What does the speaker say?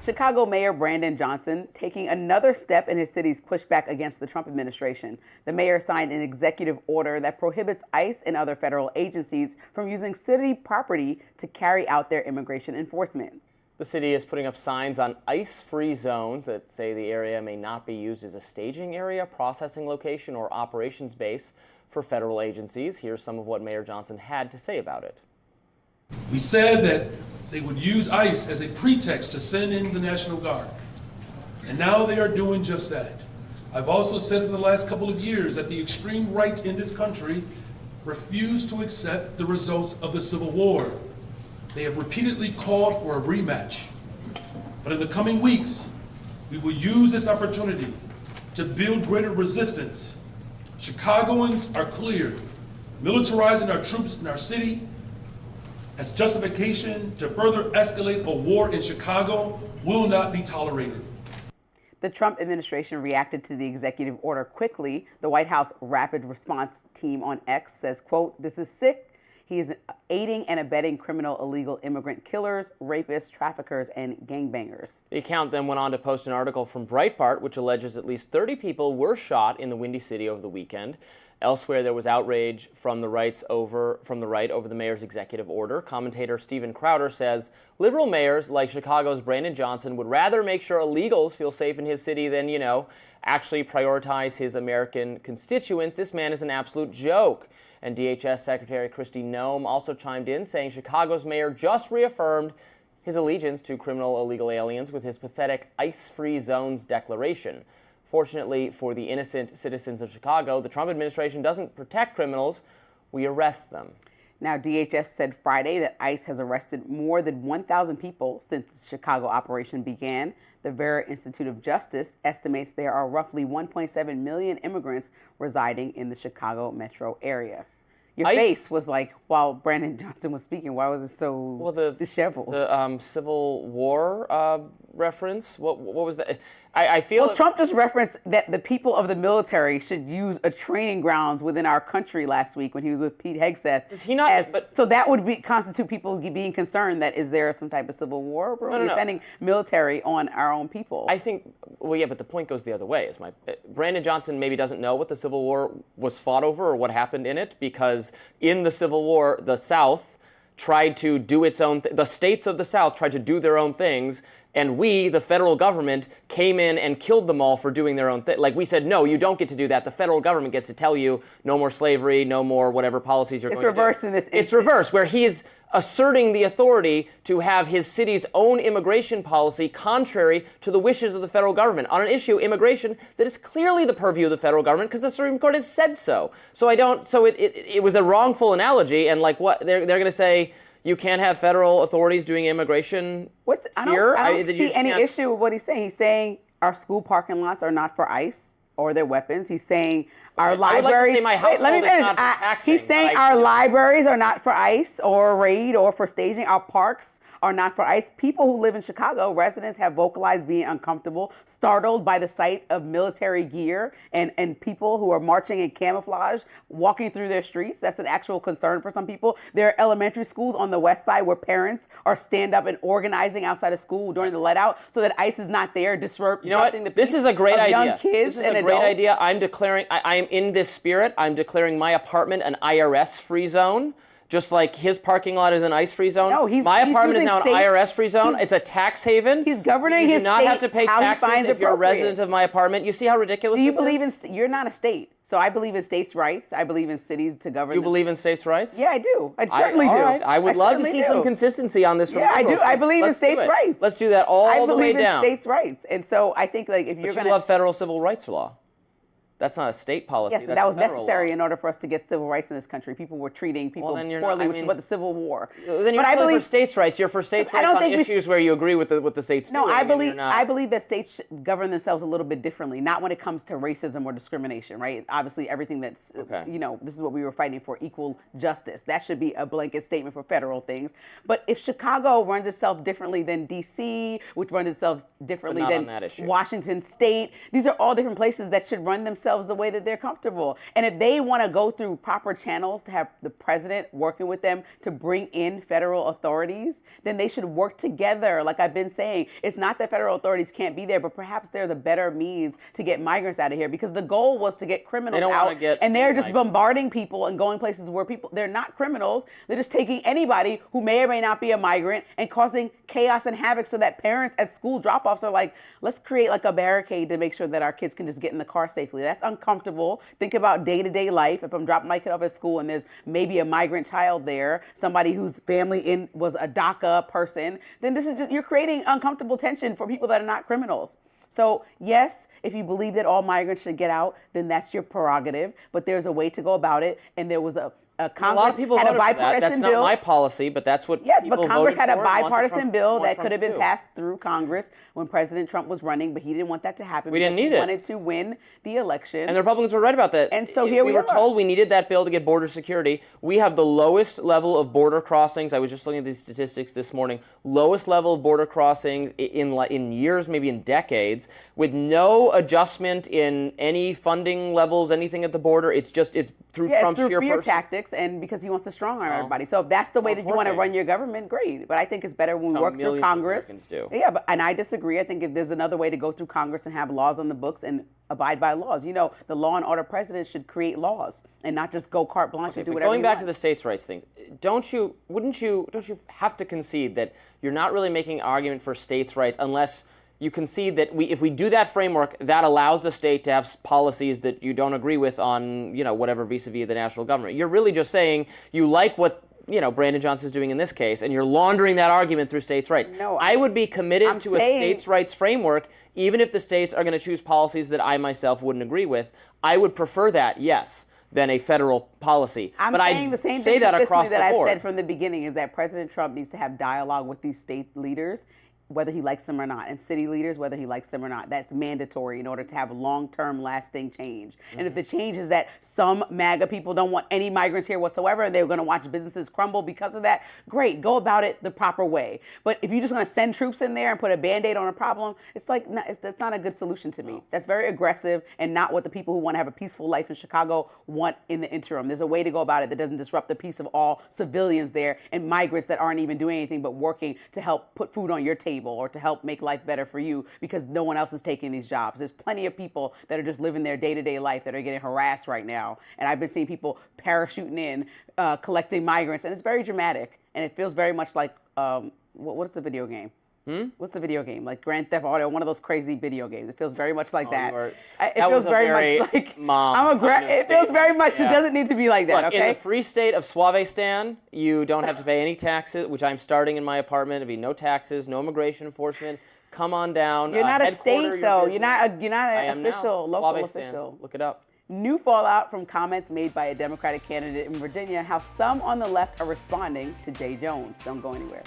Chicago Mayor Brandon Johnson taking another step in his city's pushback against the Trump administration. The mayor signed an executive order that prohibits ICE and other federal agencies from using city property to carry out their immigration enforcement. The city is putting up signs on ICE-free zones that say the area may not be used as a staging area, processing location, or operations base for federal agencies. Here's some of what Mayor Johnson had to say about it. We said that they would use ICE as a pretext to send in the National Guard. And now they are doing just that. I've also said for the last couple of years that the extreme right in this country refused to accept the results of the Civil War. They have repeatedly called for a rematch. But in the coming weeks, we will use this opportunity to build greater resistance. Chicagoans are clear. Militarizing our troops in our city as justification to further escalate a war in Chicago will not be tolerated. The Trump administration reacted to the executive order quickly. The White House Rapid Response Team on X says, quote, "This is sick. He is aiding and abetting criminal illegal immigrant killers, rapists, traffickers, and gangbangers." The account then went on to post an article from Breitbart, which alleges at least 30 people were shot in the Windy City over the weekend. Elsewhere, there was outrage from the right over the mayor's executive order. Commentator Steven Crowder says liberal mayors like Chicago's Brandon Johnson would rather make sure illegals feel safe in his city than, actually prioritize his American constituents. This man is an absolute joke. And DHS Secretary Kristi Noem also chimed in, saying Chicago's mayor just reaffirmed his allegiance to criminal illegal aliens with his pathetic ICE-free zones declaration. Fortunately for the innocent citizens of Chicago, the Trump administration doesn't protect criminals, we arrest them. Now, DHS said Friday that ICE has arrested more than 1,000 people since the Chicago operation began. The Vera Institute of Justice estimates there are roughly 1.7 million immigrants residing in the Chicago metro area. Your face was like, while Brandon Johnson was speaking, why was it so disheveled? The Civil War reference, what was that? I feel Trump just referenced that the people of the military should use a training grounds within our country last week when he was with Pete Hegseth. Does he not? So that would constitute people being concerned that is there some type of civil war? Bro? You're sending military on our own people. I think, but the point goes the other way. Brandon Johnson maybe doesn't know what the Civil War was fought over or what happened in it, because in the Civil War, the South tried to do its own the states of the South tried to do their own things, and we, the federal government, came in and killed them all for doing their own thing. Like, we said, no, you don't get to do that. The federal government gets to tell you no more slavery, no more whatever policies you're going to do. It's reversed in this instance. It's reversed, where he's asserting the authority to have his city's own immigration policy contrary to the wishes of the federal government on an issue, immigration, that is clearly the purview of the federal government because the Supreme Court has said so. So it was a wrongful analogy, and like what they're going to say, you can't have federal authorities doing immigration here? I don't see any issue with what he's saying. He's saying our school parking lots are not for ICE or their weapons. He's saying our libraries. I would like to say my household is not for taxing. He's saying our libraries are not for ICE or raid or for staging. Our parks are not for ICE. People who live in Chicago, residents, have vocalized being uncomfortable, startled by the sight of military gear and people who are marching in camouflage, walking through their streets. That's an actual concern for some people. There are elementary schools on the west side where parents are stand up and organizing outside of school during the let out so that ICE is not there disrupting the peace. This is a great idea. Young kids this is a great idea. I'm declaring, I am in this spirit, I'm declaring my apartment an IRS-free zone. Just like his parking lot is an ICE-free zone. No, my apartment is now an IRS-free zone. It's a tax haven. He's governing his state. You do not have to pay taxes if you're a resident of my apartment. You see how ridiculous this is? Do you believe in? You're not a state, so I believe in states' rights. I believe in cities to govern. You believe in states' rights? Yeah, I do. I certainly do. All right. I would love to see some consistency on this. Yeah, I do. I believe in states' rights. Let's do that all the way down. I believe in states' rights, and so I think if you're going to love federal civil rights law. That's not a state policy. Yes, that was necessary in order for us to get civil rights in this country. People were treating people poorly, which is what the Civil War. Then you're not for states' rights. You're for states' rights on issues where you agree with the states do. No, I believe that states should govern themselves a little bit differently, not when it comes to racism or discrimination, right? Obviously, everything that's, this is what we were fighting for, equal justice. That should be a blanket statement for federal things. But if Chicago runs itself differently than D.C., which runs itself differently than Washington State, these are all different places that should run themselves themselves the way that they're comfortable. And if they want to go through proper channels to have the president working with them to bring in federal authorities, then they should work together. Like I've been saying, it's not that federal authorities can't be there, but perhaps there's a better means to get migrants out of here, because the goal was to get criminals out, and they're just bombarding people and going places where they're not criminals. They're just taking anybody who may or may not be a migrant and causing chaos and havoc, so that parents at school drop-offs are like, let's create like a barricade to make sure that our kids can just get in the car safely. That's uncomfortable. Think about day-to-day life. If I'm dropping my kid off at school and there's maybe a migrant child there, somebody whose family was a DACA person, then this is just, you're creating uncomfortable tension for people that are not criminals. So yes, if you believe that all migrants should get out, then that's your prerogative. But there's a way to go about it, and there was Congress a lot of people had voted a bipartisan for that. That's bill. not my policy, but that's what yes, people but Congress voted had a for and bipartisan bill that Trump could have to been do. passed through Congress when President Trump was running, but he didn't want that to happen. We didn't because need he it. wanted to win the election. And the Republicans were right about that. And so here we were are. told we needed that bill to get border security. We have the lowest level of border crossings. I was just looking at these statistics this morning. Lowest level of border crossings in years, maybe in decades, with no adjustment in any funding levels, anything at the border. It's through Trump's through sheer fear person. tactics, and because he wants to strong arm everybody. So if that's the way that you want to run your government, great. But I think it's better when we work through Congress. Yeah, and I disagree. I think if there's another way to go through Congress and have laws on the books and abide by laws. You know, the law and order president should create laws and not just go carte blanche and do whatever. Going back to the states' rights thing, don't you have to concede that you're not really making an argument for states' rights unless you concede that if we do that framework, that allows the state to have policies that you don't agree with on, whatever vis-a-vis the national government. You're really just saying you like what Brandon Johnson's doing in this case, and you're laundering that argument through states' rights. No, I would be committed to a states' rights framework, even if the states are going to choose policies that I myself wouldn't agree with. I would prefer that, yes, than a federal policy. I'm but saying I the same say thing that across the that board. I've said from the beginning is that President Trump needs to have dialogue with these state leaders, whether he likes them or not, and city leaders, whether he likes them or not. That's mandatory in order to have long-term lasting change. And if the change is that some MAGA people don't want any migrants here whatsoever, and they're going to watch businesses crumble because of that, great, go about it the proper way. But if you're just going to send troops in there and put a Band-Aid on a problem, it's like, that's not a good solution to me. That's very aggressive and not what the people who want to have a peaceful life in Chicago want in the interim. There's a way to go about it that doesn't disrupt the peace of all civilians there and migrants that aren't even doing anything but working to help put food on your table or to help make life better for you because no one else is taking these jobs. There's plenty of people that are just living their day-to-day life that are getting harassed right now. And I've been seeing people parachuting in, collecting migrants, and it's very dramatic. And it feels very much like, what's the video game? What's the video game? Like Grand Theft Auto, one of those crazy video games. It feels very much like that. It feels very much like it feels very much. It doesn't need to be like that. Look, okay. In the free state of Suavistan, you don't have to pay any taxes, which I'm starting in my apartment. It'd be no taxes, no immigration enforcement. Come on down. You're not a state though. You're not an official, local Suavistan. official. Look it up. New fallout from comments made by a Democratic candidate in Virginia. How some on the left are responding to Jay Jones. Don't go anywhere.